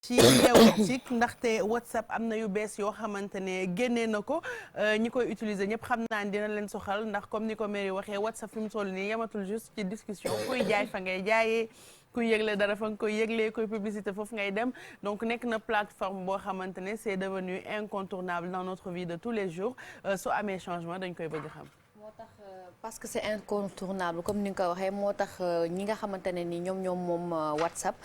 ci diagnostic ndaxte WhatsApp am na yu bees yoo xamante ne génnee na ko ñi koy utiliser ñëpp xam naa ne dina leen soxal ndax comme ni ko Mary waxee WhatsApp fi mu toll nii yematul juste ci discussion kuy jaay fa ngay jaayee kuy yëgle dara fa nga koy yëglee kuy publicité foofu ngay dem donc nekk na plateforme boo xamante ne c'est devenu incontournable dans notre vie de tous les jours su amee changement dañ koy bëgg xam. moo tax parce que c'est incontournable comme ni nga ko waxee moo tax ñi nga xamante ne ni ñoom moom WhatsApp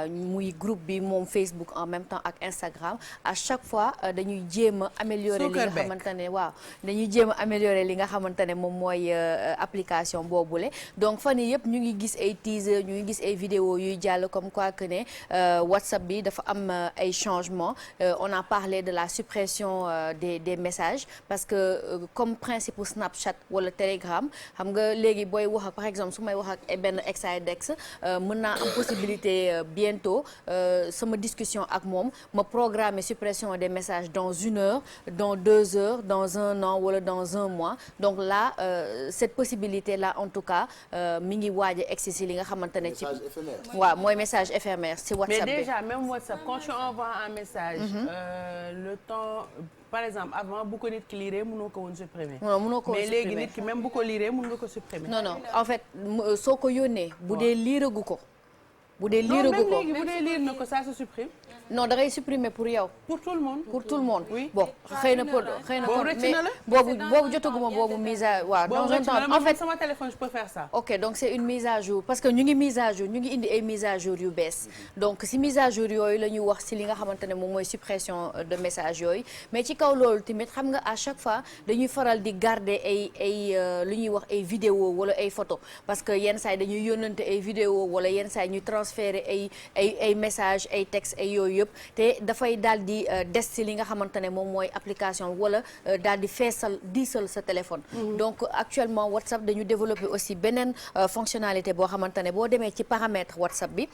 muy groupe bi moom Facebook en même temps ak Instagram à chaque fois dañuy jéem a améliorer li nga xamante ne waaw dañuy jéem a améliorer li nga xamante ne moom mooy application boobule donc fan yii yëpp ñu ngi gis ay teaser ñu ngi gis ay vidéo yuy jàll comme quoi que ne WhatsApp bi dafa am ay changements on a parlé de la suppression des messages parce que comme principe Snapchat wala Telegram xam nga léegi booy wax ak par exemple su may wax ak benn ex mën naa am possibilité bientôt sama discussion ak moom ma programmer suppression des messages dans 1 heure dans 2 heures dans 1 an wala dans 1 mois donc là cette possibilité là en tout cas mi ngi waaj a egsi si li nga xamante ne ci waaw mooy message éphémère si WhatsApp mais déjà même WhatsApp quand tu envoies un message le temps par exemple avant bu ko nit ki liiree mënoo ko woon supprimer. non mënoo ko woon mais léegi nit ki même bu ko liiree mën nga ko supprimer. non en fait soo ko yónnee. bu dee liiragu ko. bu dee liiragu ko non même léegi bu dee liir na ko ça se supprime. non da ngay supprimer pour yow. pour tout le monde. pour tout le monde. oui bon xëy na boobu jotaguma boobu mise à waaw. donc en fait sama téléphone je peux faire ça. ok donc c'est une mise à jour parce que ñu ngi mise à jour ñu ngi indi ay mise à jour yu bees donc si mise à jour yooyu la ñuy wax si li nga xamante ne moom mooy suppression de message yooyu mais ci kaw loolu tamit xam nga à chaque fois dañuy faral di garder ay lu ñuy wax ay vidéo wala ay photo parce que yenn saa yi dañuy yónnante ay vidéo wala yenn saa yi ñuy transférer ay message ay texte ay yooyu yëpp te dafay daal di des ci li nga xamante ne moom mooy application wala daal di feesal diisal sa téléphone. donc actuellement WhatsApp dañu développer aussi beneen fonctionnalité boo xamante ne boo demee ci paramètre WhatsApp bi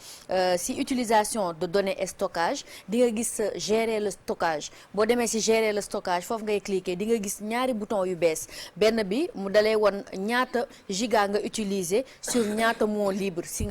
si utilisation de données et stockage di nga gis gérer le stockage boo demee si gérer le stockage foofu ngay cliquer di nga gis ñaari bouton yu bees benn bi mu dalay won ñaata giga nga utiliser sur ñaata mot libre si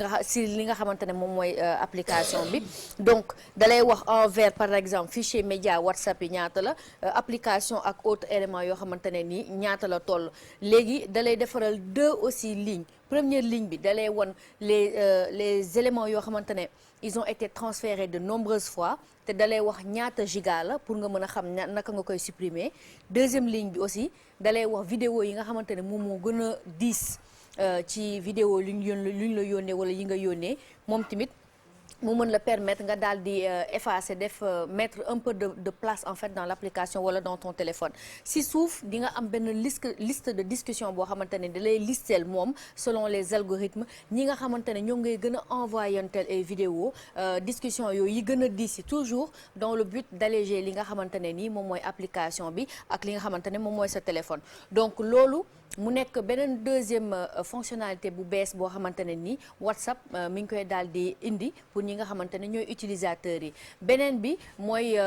li nga xamante ne moom mooy application bi donc dalay wax en vert par exemple fichier média WhatsApp yi ñaata la application ak autres éléments yoo xamante ne nii ñaata la toll léegi dalay defaral deux aussi lignes première ligne bi dalay won les éléments yoo xamante ne ils ont été transférés de nombreuses fois te dalay wax ñaata giga la pour nga mën a xam naka nga koy supprimer deuxième ligne bi aussi dalay wax vidéo yi nga xamante ne moom moo gën a diis ci vidéo lu ñu la yónnee wala yi nga yónnee moom tamit mu mën la permettre nga daal di effacer mettre un peu de place en fait dans l'application wala dans ton téléphone si suuf di nga am benn liste de discussion boo xamante ne da lay listeel moom selon les algorithmes ñi nga xamante ne ñoom ngay gën a envoyanteel ay vidéo discussion yooyu yi gën a diis toujours dans le but d'alléger li nga xamante ne nii moom mooy application bi ak li nga xamante ne moom mooy sa téléphone donc loolu mu nekk beneen deuxième fonctionnalité bu bees boo xamante ne nii WhatsApp mi ngi koy daal di indi pour ñi nga xamante ne ñooy utilisateurs yi beneen bi mooy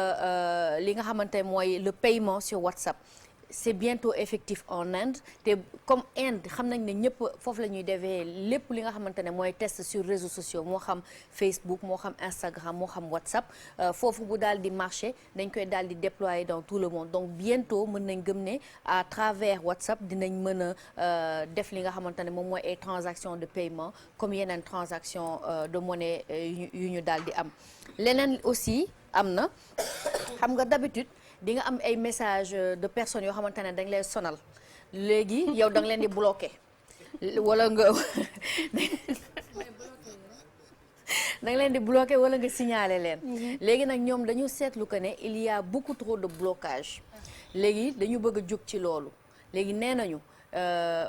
li nga xamante ne mooy le paiement sur WhatsApp c'est bientôt effectif en Inde te comme Inde xam nañ ne ñëpp foofu la ñuy defee lépp li nga xamante ne mooy test sur réseaux sociaux moo xam Facebook moo xam Instagram moo xam WhatsApp foofu bu daal di marché dañ koy daal di déployer dans tout le monde donc bientôt mën nañ gëm ne à travers WhatsApp dinañ mën a def li nga xamante ne moom mooy ay transactions de paiement comme yeneen transactions de monnaie yu ñu daal di am leneen aussi am na xam nga d'habitude di nga am ay message de personnes yoo xamante ne dañ lay sonal léegi yow da nga leen di bloquer wala nga da nga leen di bloquer wala nga signaler leen léegi nag ñoom dañu seetlu que ne il y a beaucoup trop de blocage léegi dañu bëgg a jóg ci loolu léegi nee nañu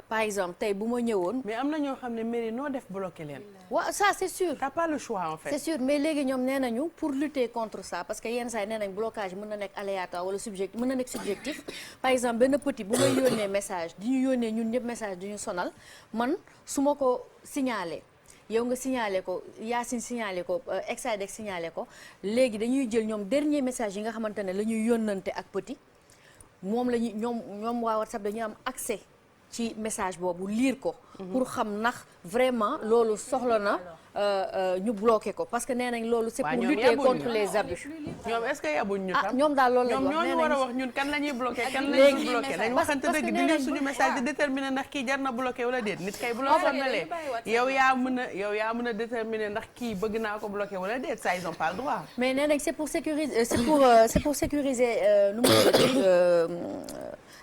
par exemple tey bu ma ñëwoon. mais am na ñoo xam ne mairie noo def bloqué leen. waaw ça c'est sûr. t'as pas le choix en fait. c'est sûr mais léegi ñoom nee nañu pour lutter contre ça parce que yenn saa yi nee nañ blocage mën na nekk aléatoire wala subjectif mën na nekk subjectif par exemple benn petit bu may yónnee message di ñu yónnee ñun ñëpp message di ñu sonal man su ma ko signalé. yow nga signalé ko Yacine signalé ko Exadex signalé ko léegi dañuy jël ñoom dernier message yi nga xamante ne la ñuy yónnante ak petit moom la ñuy ñoom waa WhatsApp dañuy am accès ci message boobu lire ko pour xam ndax vraiment loolu soxla na ñu bloqué ko parce que nee nañ loolu c'est pour ñoom lutter yabuñu. contre les abus. ñoom est-ce que yabuñ ñu tam ñoom daal loolu la ñoom ñu wax ñooñu nee war a nañ wax ñun kan la ñuy bloqué kan la léegi ñuy bloqué dañ waxante parce que dëgg di nee lire nañ suñu message di déterminer ndax kii jar na bloqué wala déet nit kay bu la sonnalee yow yaa mën a déterminer ndax kii bëgg naa ko bloqué wala déet ça ils ont pas le droit. mais nee nañ c'est pour sécuriser c'est pour sécuriser nu mu tuddati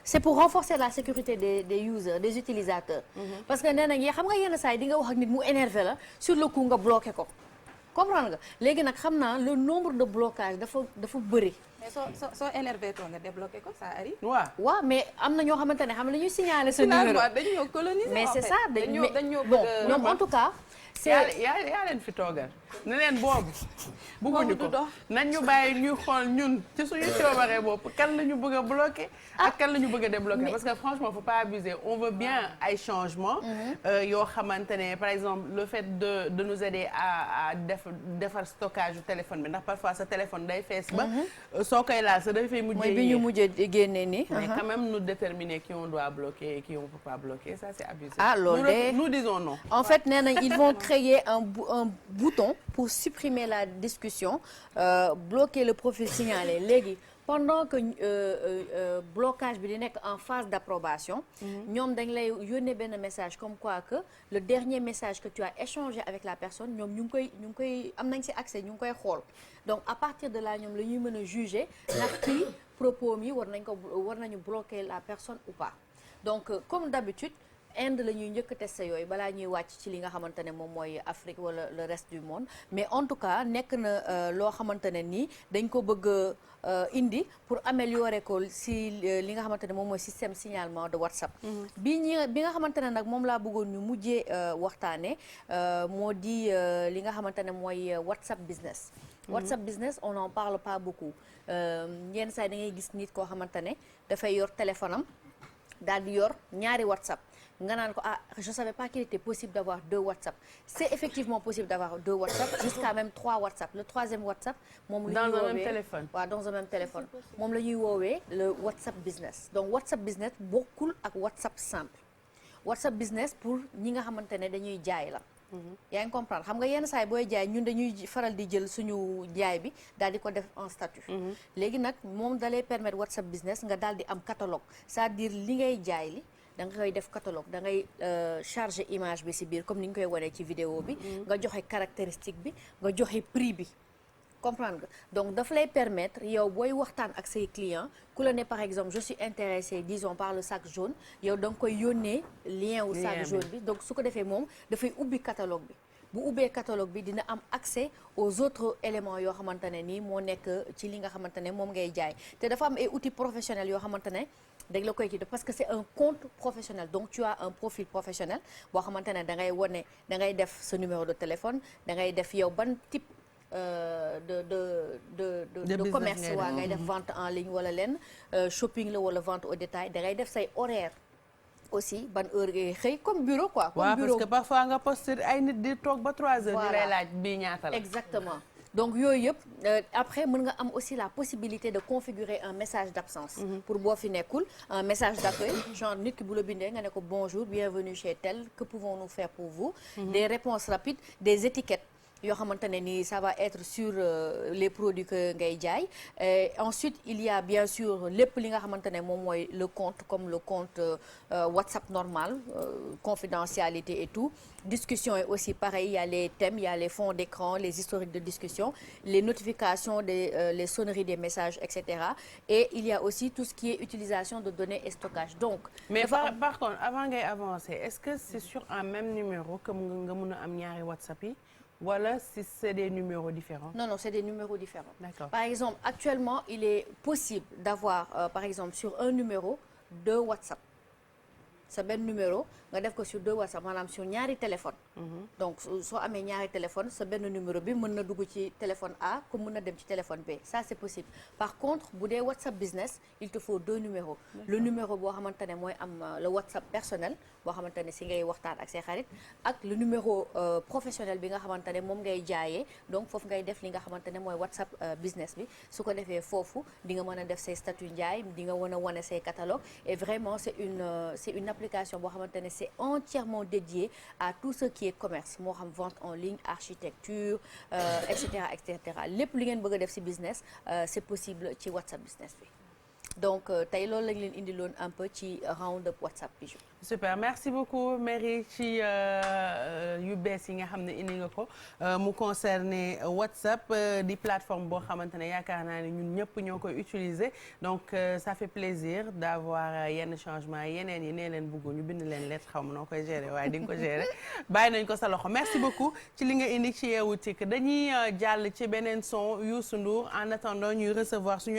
c'est pour renforcer la sécurité des users des utilisateurs. parce que nee nañ xam nga yenn saa yi di nga wax ak nit mu énervé la sur le coup nga bloqué ko comprendre nga léegi nag xam naa le nombre de blocage dafa bëri. mais soo énervé too nga débloqué ko ça arrive. waaw mais am na ñoo xamante ne xam nga dañuy signaler sa numéro dañu ñoo coloniser mais c'est ça dañu ñoo bon ñoom en tout cas. yaa leen fi toogal ne leen boobu bëgguñu ko nañ ñu bàyyi ñuy xool ñun ci suñu coobaree bopp kan la ñu bëgg a bloquer ak kan la ñu bëgg a débloquer parce que franchement faut pas abuser on veut bien ay changements yoo xamante ne par exemple le fait de nous aider à defar stockage du téléphone bi ndax parfois sa téléphone day fees ba soo koy laal sa dafay mujjee mooy bi ñu mujjee génne nii mais quand même nous déterminer qui on doit bloquer et qui on peut pas bloquer ça c'est abusé loolu de nous disons non en fait nee nañ ils vont créer un bouton pour supprimer la discussion bloquer le profil signalé léegi pendant que blocage bi di nekk en phase d'approbation ñoom dañ lay yónnee benn message comme quoi que le dernier message que tu as échangé avec la personne ñoom ñu ngi koy am nañ ci accès ñu ngi koy xool donc à partir de là ñoom la ñuy mën a juger ndax kii propos mi war nañu bloquer la personne ou pas donc comme d'habitude Inde la ñuy njëkk testé yooyu balaa ñuy wàcc ci li nga xamante ne moom mooy Afrique wala le reste du monde mais en tout cas nekk na loo xamante ne nii dañ ko bëgg indi pour améliorer ko si li nga xamante ne moom mooy système signalement de WhatsApp. bi nga xamante ne nag moom laa bëggoon ñu mujjee waxtaane moo di li nga xamante ne mooy WhatsApp business. WhatsApp business on n'en parle pas beaucoup yenn saa yi da ngay gis nit koo xamante ne dafay yor téléphone am daal di yor ñaari WhatsApp. nga naan ko je savais pas qu'il était possible d'avoir 2 WhatsApp c'est effectivement possible d'avoir 2 WhatsApp jusqu'à même 3 WhatsApp le troisième WhatsApp moom la ñuy woowee dans un même téléphone waaw dans un même téléphone moom la ñuy woowee le WhatsApp business donc WhatsApp business bokkul ak WhatsApp simple WhatsApp business pour ñi nga xamante ne dañuy jaay la yaa ngi comprendre xam nga yenn saa yi booy jaay ñun dañuy faral di jël suñu jaay bi daal di ko def en statut léegi nag moom dalay permettre WhatsApp business nga daal di am catalogue c'est-à-dire li ngay jaay li da nga koy def catalogue da ngay charger image bi ci biir comme ni ñu koy wanee ci vidéo bi nga joxe caractéristique bi nga joxe prix bi comprendre nga donc daf lay permettre yow booy waxtaan ak say clients ku la ne par exemple je suis intéressé disons par le sac jaune yow da nga koy yónnee lien wu sac jaune bi donc su ko defee moom dafay ubbi catalogue bi bu ubbee catalogue bi dina am accès aux autres éléments yoo xamante ne nii moo nekk ci li nga xamante ne moom ngay jaay te dafa am ay outils professionnels yoo xamante ne dañ la koy kii parce que c'est un compte professionnel donc tu as un profil professionnel boo xamante ne da ngay wane da ngay def sa numéro de téléphone da ngay def yow ban type de commerce waa ngay def vente en ligne wala leen shopping la wala vente au détail da ngay def say horaire aussi ban heure ngay xëy comme bureau quoi. comme bureau parce que parfois nga poster ay nit di toog ba 3 heures. di lay laaj bii ñaata la. exactement donc yooyu yëpp après mën nga am aussi la possibilité de configurer un message d'absence. pour boo fi nekkul un message d'accueil genre nit ki bu la bindee nga ne ko bonjour bienvenue chez tel que pouvons-nous faire pour vous. des réponses rapides des étiquettes. yoo xamante ne ni ça va être sur les produits que ngay jaay ensuite il y a bien sûr lépp li nga xamante ne moom mooy le compte comme le compte WhatsApp normal confidentialité et tout discussion est aussi pareil il y a les thèmes il y a les fonds d'écran les historiques de discussion les notifications les sonneries des messages etc et il y a aussi tout ce qui est utilisation de données et stockage donc mais par contre avant ngay avancer est-ce que c'est sur un même numéro que nga mën a am ñaari WhatsApp yi voilà si c'est des numéros différents. Non, c'est des numéros différents. D'accord. Par exemple, actuellement, il est possible d'avoir, par exemple, sur un numéro, 2 WhatsApp. sa benn numéro nga def ko sur 2 WhatsApp maanaam sur ñaari téléphone donc soo amee ñaari téléphone sa benn numéro bi mën na dugg ci téléphone A comme mën na dem ci téléphone B ça c'est possible par contre bu dee WhatsApp business il te faut 2 numéros le numéro boo xamante ne mooy am le WhatsApp personnel boo xamante ne si ngay waxtaan ak say xarit ak le numéro professionnel bi nga xamante ne moom ngay jaayee donc foofu ngay def li nga xamante ne mooy WhatsApp business bi su ko defee foofu di nga mën a def say statut njaay di nga mën a wane say catalogue et vraiment c'est une application boo xamante ne c'est entièrement dédié à tout ce qui est commerce moo xam vente en ligne architecture et cetera lépp li ngeen bëgg a def ci business c'est possible ci WhatsApp business bi donc tey loolu lañ leen indiloon un peu ci round-up WhatsApp Bijou. super merci beaucoup Merry ci yu bees yi nga xam ne indi nga ko mu concerné WhatsApp di plateforme boo xamante ne yaakaar naa ne ñun ñëpp ñoo koy utiliser donc ça fait plaisir d'avoir yenn changement yeneen yi nee leen bëggu ñu bind leen lettre xaw ma noo koy gérer waaye di nga ko gérer bàyyi nañ ko sa loxo merci beaucoup ci li nga indi ci Yeewu Tik dañuy jàll ci beneen son Youssou Ndour en attendant ñuy recevoir suñu